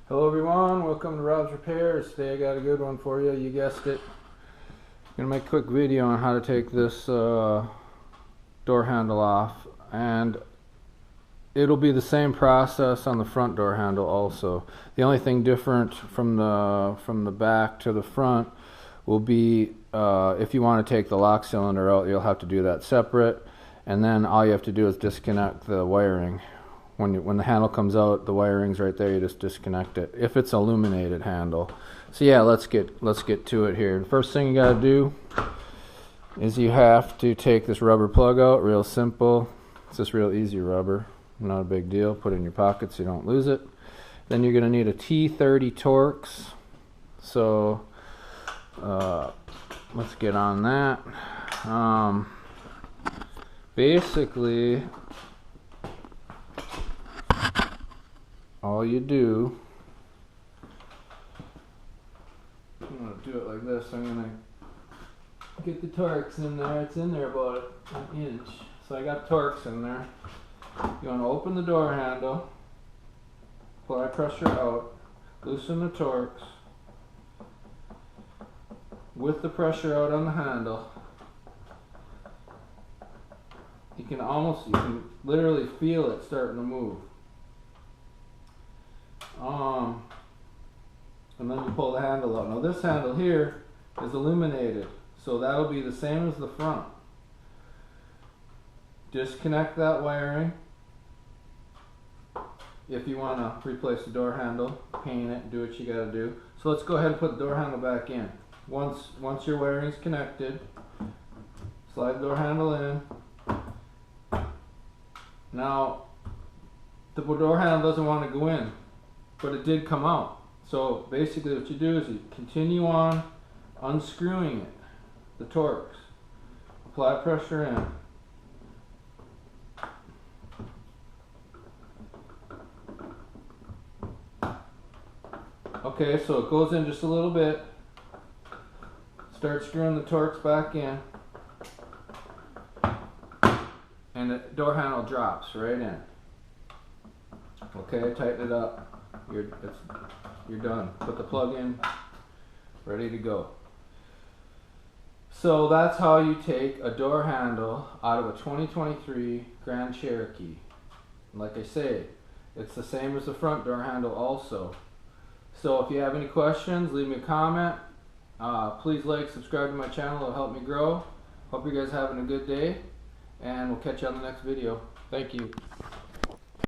Hello everyone, welcome to Rob's Repairs. Today I got a good one for you. You guessed it. I'm gonna make a quick video on how to take this door handle off, and it'll be the same process on the front door handle also. The only thing different from the back to the front will be if you want to take the lock cylinder out, you'll have to do that separate, and then all you have to do is disconnect the wiring. When the handle comes out, the wiring's right there. You just disconnect it if it's illuminated handle. So yeah, let's get to it here. The first thing you gotta do is you have to take this rubber plug out. Real simple. It's just real easy rubber. Not a big deal. Put it in your pocket so you don't lose it. Then you're gonna need a T30 Torx. So let's get on that. Basically, all you do, I'm going to do it like this. I'm going to get the Torx in there. It's in there about an inch. So I got Torx in there. You want to open the door handle, apply pressure out, loosen the Torx with the pressure out on the handle. You can literally feel it starting to move. And then you pull the handle out. Now this handle here is illuminated, so that'll be the same as the front. Disconnect that wiring. If you want to replace the door handle, paint it, do what you got to do. So let's go ahead and put the door handle back in. Once your wiring is connected, slide the door handle in. Now the door handle doesn't want to go in, but it did come out. So basically what you do is you continue on unscrewing it, the Torx. Apply pressure in. Okay, so it goes in just a little bit. Start screwing the Torx back in. And the door handle drops right in. Okay, tighten it up. You're done. Put the plug in, ready to go. So that's how you take a door handle out of a 2023 Grand Cherokee. And like I say, it's the same as the front door handle also. So if you have any questions, leave me a comment. Please like, subscribe to my channel. It'll help me grow. Hope you guys are having a good day, and we'll catch you on the next video. Thank you.